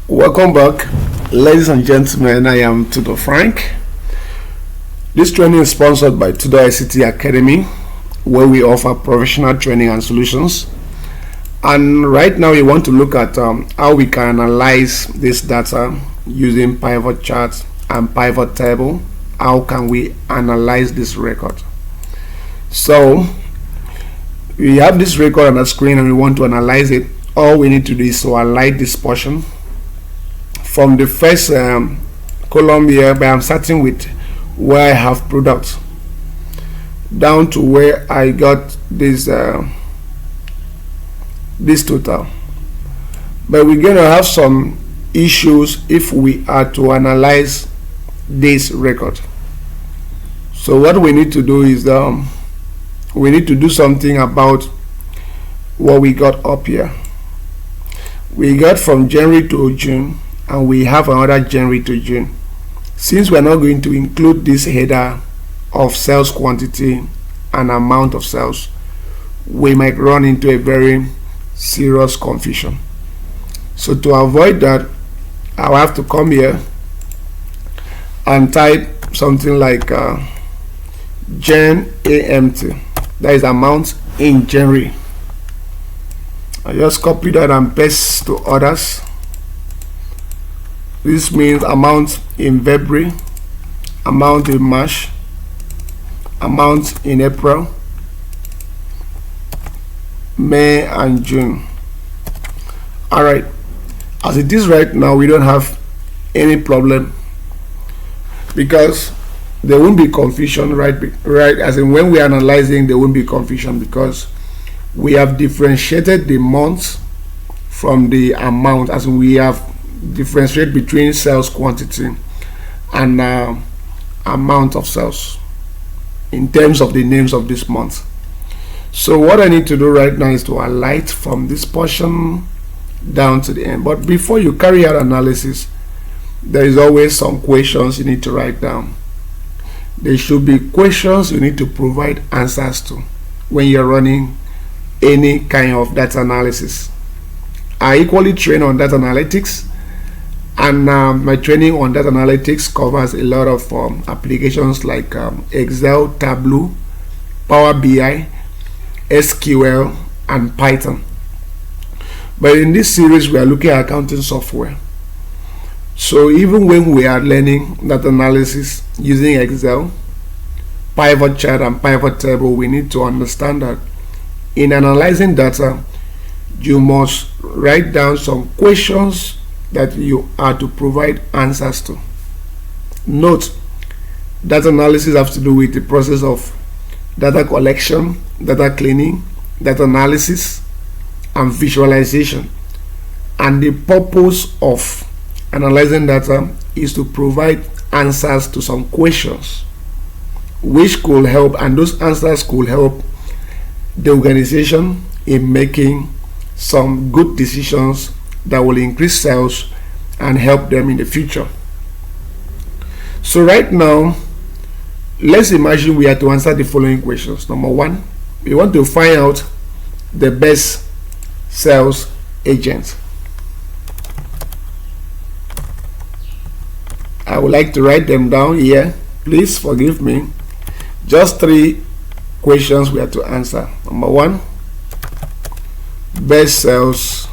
Welcome back, ladies and gentlemen. I am Tudo Frank. This training is sponsored by Tudo ICT Academy, where we offer professional training and solutions. And right now, we want to look at how we can analyze this data using pivot charts and pivot table. How can we analyze this record? So we have this record on the screen and we want to analyze it. All we need to do is to highlight this portion from the first column here, but I'm starting with where I have products down to where I got this total. But we're gonna have some issues if we are to analyze this record. So what we need to do is we need to do something about what we got up here. We got from January to June, and we have another January to June. Since we're not going to include this header of sales quantity and amount of sales, we might run into a very serious confusion. So to avoid that, I'll have to come here and type something like Jan AMT, that is amount in January. I just copy that and paste to others. This means amount in February, amount in March, amount in April, May and June. Alright, as it is right now, we don't have any problem because there won't be confusion, right? As in when we are analyzing, there won't be confusion because we have differentiated the months from the amount, as in we have differentiate between sales quantity and amount of sales in terms of the names of this month. So what I need to do right now is to highlight from this portion down to the end. But before you carry out analysis, there is always some questions you need to write down. There should be questions you need to provide answers to when you're running any kind of data analysis. I equally train on data analytics, and my training on data analytics covers a lot of applications like Excel, Tableau, Power BI, SQL, and Python. But in this series, we are looking at accounting software. So even when we are learning data analysis using Excel, pivot chart, and pivot table, we need to understand that in analyzing data, you must write down some questions that you are to provide answers to. Note, data analysis has to do with the process of data collection, data cleaning, data analysis, and visualization. And the purpose of analyzing data is to provide answers to some questions which could help, and those answers could help the organization in making some good decisions that will increase sales and help them in the future. So right now, let's imagine we are to answer the following questions. Number one, we want to find out the best sales agent. I would like to write them down here. Please forgive me. Just 3 questions we have to answer. Number one, best sales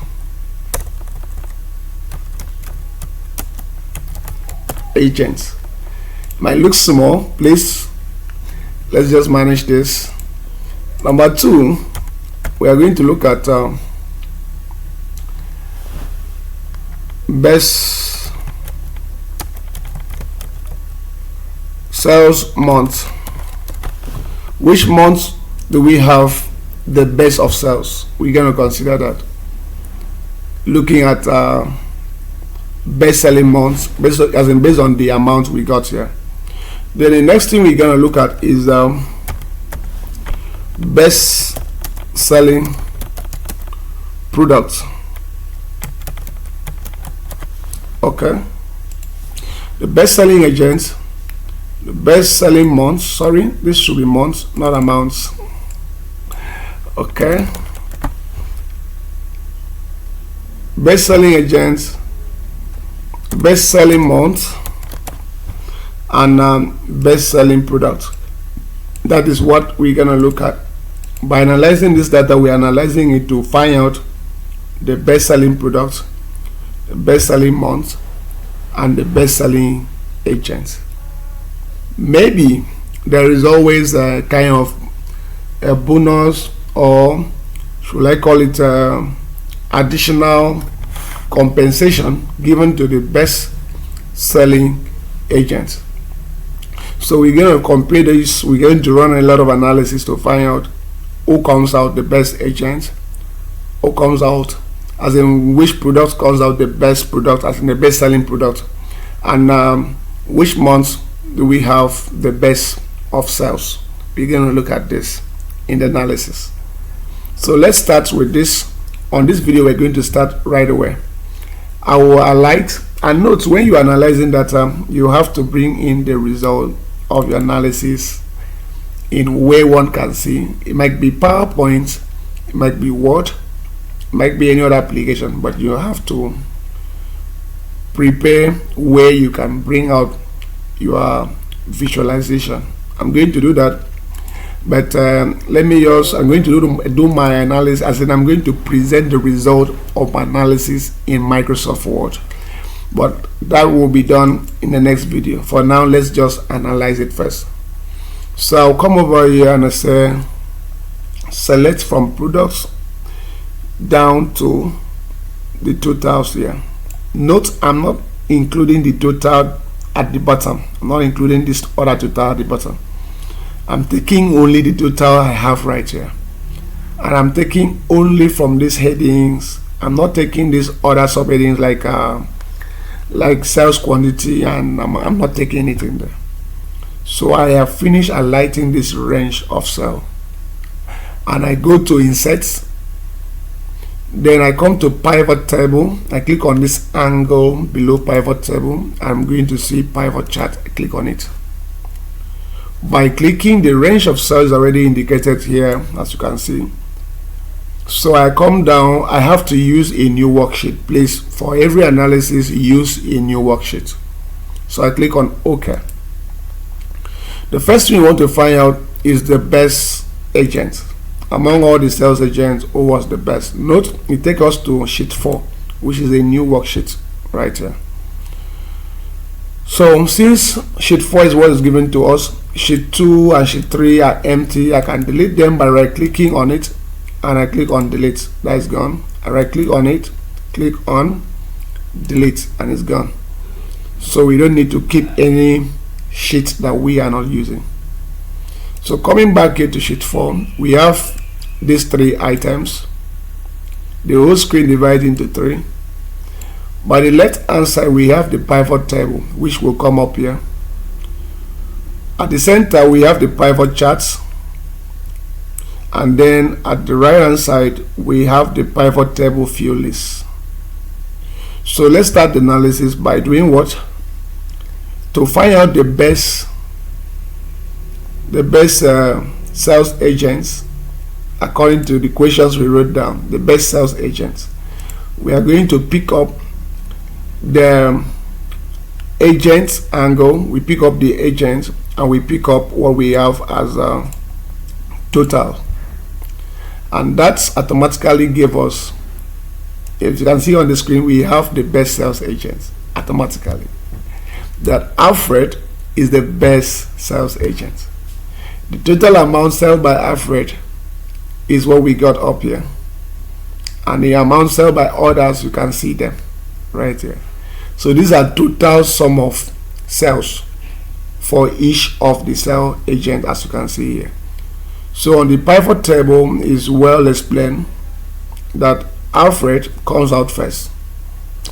agents. Might look small, please. Let's just manage this. Number 2, we are going to look at best sales month. Which months do we have the best of sales? We're going to consider that. Looking at best selling months, based on the amount we got here. Then the next thing we're going to look at is best selling products. Okay, the best selling agents, the best selling months. Sorry, this should be months, not amounts. Okay, best selling agents, best selling month and best selling product. That is what we're gonna look at. By analyzing this data, we're analyzing it to find out the best selling products, the best selling months, and the best selling agents. Maybe there is always a kind of a bonus, or should I call it additional compensation given to the best selling agents. So we're going to compare this. We're going to run a lot of analysis to find out who comes out the best agents, who comes out, as in which product comes out the best product, as in the best selling product, and which months do we have the best of sales. We're going to look at this in the analysis. So let's start with this. On this video, we're going to start right away. I will highlight and note, when you're analyzing data, you have to bring in the result of your analysis in where one can see. It might be PowerPoint, it might be Word, it might be any other application, but you have to prepare where you can bring out your visualization. I'm going to do that, but I'm going to do my analysis, as in I'm going to present the result of my analysis in Microsoft Word, but that will be done in the next video. For now, let's just analyze it first. So I'll come over here and I say select from products down to the totals here. Note, I'm not including the total at the bottom. I'm not including this other total at the bottom. I'm taking only the total I have right here, and I'm taking only from these headings. I'm not taking these other subheadings like sales quantity, and I'm not taking anything there. So I have finished highlighting this range of sale, and I go to insert. Then I come to pivot table. I click on this angle below pivot table. I'm going to see pivot chart. I click on it. By clicking, the range of sales already indicated here, as you can see. So I come down. I have to use a new worksheet. Please, for every analysis, use a new worksheet. So I click on OK. The first thing we want to find out is the best agent. Among all the sales agents, who was the best? Note, it takes us to sheet 4, which is a new worksheet right here. So since sheet 4 is what is given to us, sheet 2 and sheet 3 are empty. I can delete them by right clicking on it, and I click on delete. That is gone. I right click on it, click on delete, and it's gone. So we don't need to keep any sheet that we are not using. So coming back here to sheet 4, we have these 3 items. The whole screen divided into 3. By the left hand side, we have the pivot table, which will come up here. At the center, we have the pivot charts, and then at the right hand side, we have the pivot table field list. So let's start the analysis by doing what? To find out the best sales agents according to the questions we wrote down. The best sales agents, we are going to pick up the agents angle. We pick up the agents, and we pick up what we have as a total, and that's automatically give us, if you can see on the screen, we have the best sales agents automatically. That Alfred is the best sales agent. The total amount sold by Alfred is what we got up here, and the amount sold by others, you can see them right here. So these are total sum of sales for each of the sales agent, as you can see here. So on the pivot table is well explained that Alfred comes out first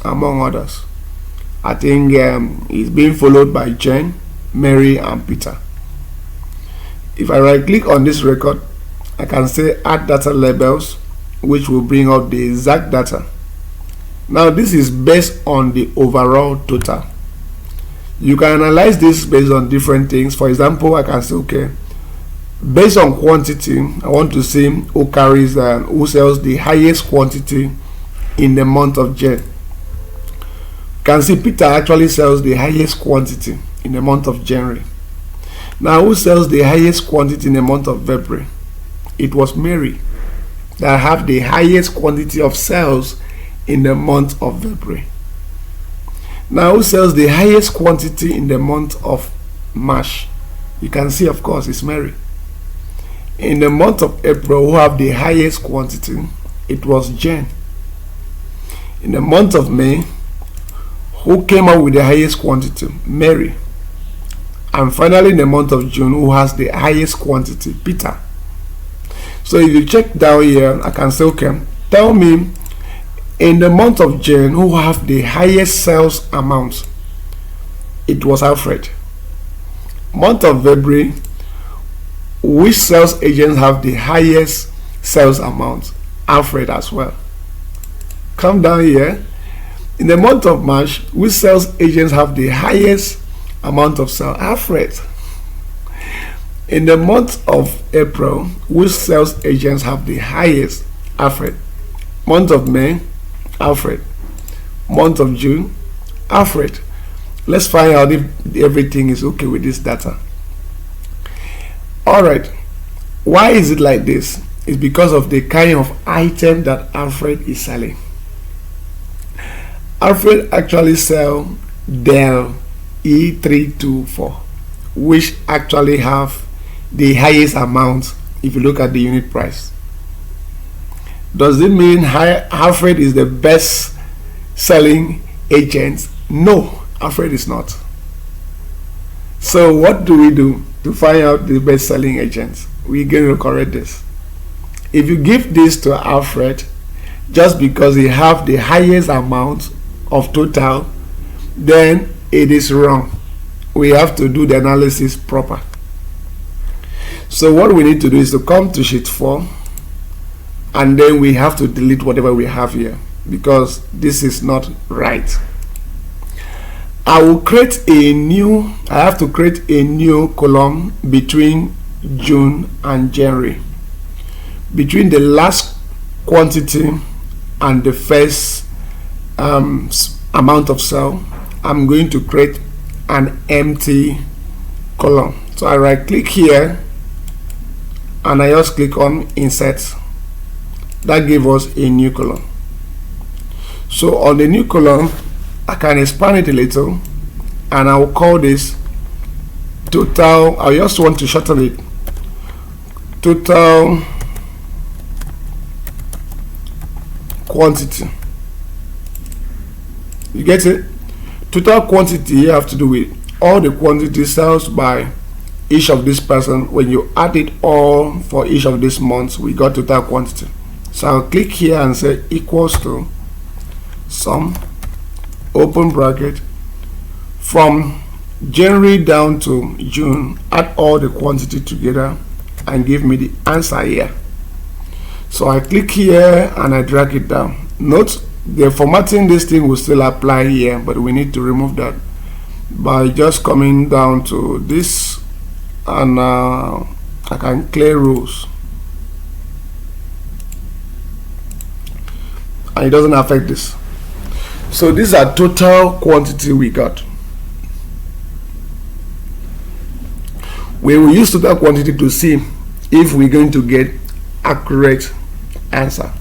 among others. I think it's being followed by Jane, Mary, and Peter. If I right click on this record, I can say add data labels, which will bring out the exact data. Now this is based on the overall total. You can analyze this based on different things. For example, I can say, okay, based on quantity, I want to see who carries who sells the highest quantity in the month of Jan. can see Peter actually sells the highest quantity in the month of January. Now, who sells the highest quantity in the month of February? It was Mary that have the highest quantity of sales in the month of February. Now, who sells the highest quantity in the month of March? You can see, of course, it's Mary. In the month of April, who have the highest quantity? It was Jane. In the month of May, who came out with the highest quantity? Mary. And finally, in the month of June, who has the highest quantity? Peter. So if you check down here, I can say, okay, tell me, in the month of June, who have the highest sales amount? It was Alfred. Month of February, which sales agents have the highest sales amount? Alfred as well. Come down here. In the month of March, which sales agents have the highest amount of sales? Alfred. In the month of April, which sales agents have the highest? Alfred. Month of May, Alfred. Month of June, Alfred. Let's find out if everything is okay with this data. Alright, why is it like this? It's because of the kind of item that Alfred is selling. Alfred actually sells Dell E324, which actually have the highest amount if you look at the unit price. Does it mean Alfred is the best selling agent? No, Alfred is not. So what do we do to find out the best selling agents? We're going to correct this. If you give this to Alfred just because he have the highest amount of total, then it is wrong. We have to do the analysis proper. So what we need to do is to come to sheet 4, and then we have to delete whatever we have here because this is not right. I have to create a new column between June and January. Between the last quantity and the first amount of sale, I'm going to create an empty column. So I right click here and I just click on insert. That gives us a new column. So on the new column, I can expand it a little and I will call this total. I just want to shorten it. Total quantity. You get it? Total quantity you have to do with all the quantity sales by each of this person. When you add it all for each of these months, we got total quantity. So I'll click here and say equals to sum, open bracket, from January down to June, add all the quantity together and give me the answer here. So I click here and I drag it down. Note the formatting, this thing will still apply here, but we need to remove that by just coming down to this, and I can clear rows and it doesn't affect this. So these are total quantity we got. We will use total quantity to see if we're going to get accurate answer.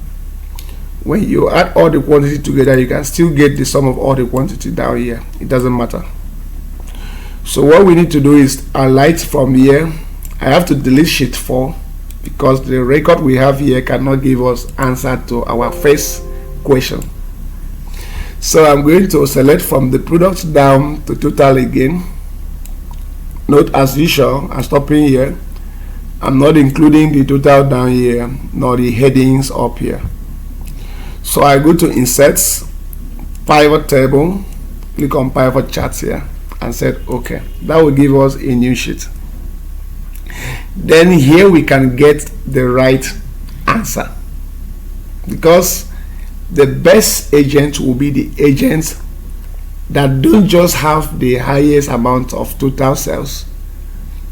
When you add all the quantity together, you can still get the sum of all the quantity down here. It doesn't matter. So what we need to do is highlight from here. I have to delete sheet 4 because the record we have here cannot give us answer to our first question. So I'm going to select from the product down to total again. Note, as usual, I'm stopping here. I'm not including the total down here nor the headings up here. So I go to insert, pivot table, click on pivot charts here and set OK. That will give us a new sheet. Then here we can get the right answer, because the best agent will be the agents that don't just have the highest amount of total sales,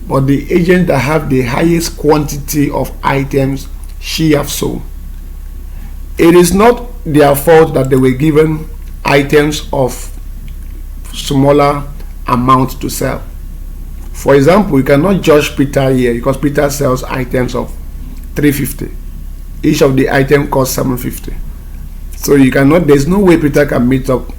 but the agent that have the highest quantity of items she have sold. It is not their fault that they were given items of smaller amount to sell. For example, you cannot judge Peter here because Peter sells items of 350. Each of the item costs 750. So you cannot, there's no way Peter can meet up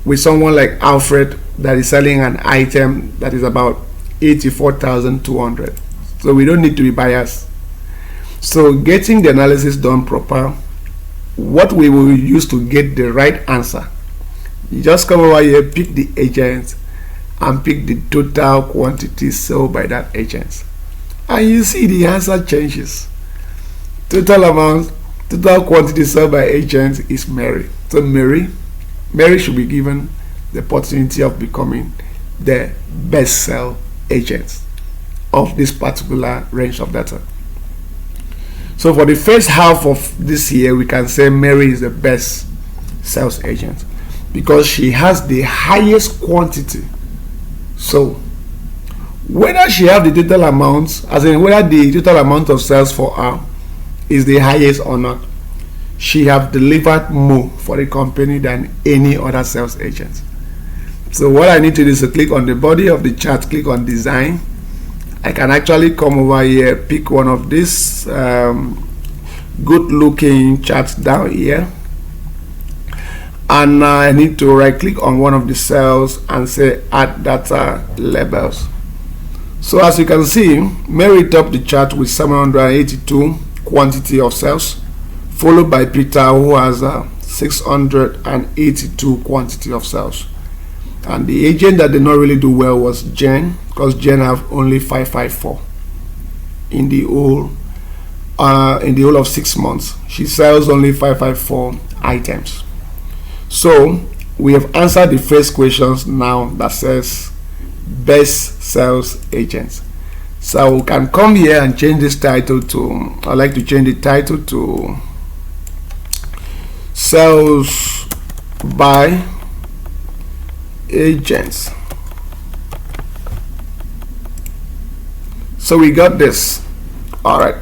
with someone like Alfred that is selling an item that is about 84,200. So we don't need to be biased. So getting the analysis done proper, what we will use to get the right answer, you just come over here, pick the agent and pick the total quantity sold by that agent, and you see the answer changes. Total amount, total quantity sold by agent is Mary. So Mary should be given the opportunity of becoming the best sell agent of this particular range of data. So for the first half of this year, we can say Mary is the best sales agent because she has the highest quantity. So whether she has the total amount, as in whether the total amount of sales for her is the highest or not, she have delivered more for the company than any other sales agent. So what I need to do is to click on the body of the chart, click on design. I can actually come over here, pick one of these good looking charts down here, and I need to right click on one of the cells and say add data labels. So as you can see, Mary topped the chart with 782 quantity of sales, followed by Peter, who has 682 quantity of sales. And the agent that did not really do well was Jen, because Jen have only 554 in the whole of 6 months. She sells only 554 items. So we have answered the first questions now that says best sales agents. So we can come here and change this title to, I'd like to change the title to sales by agents. So we got this. All right,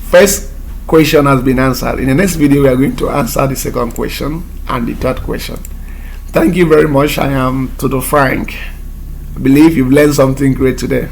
first question has been answered. In the next video we are going to answer the second question and the third question. Thank you very much. I am Toto Frank. I believe you've learned something great today.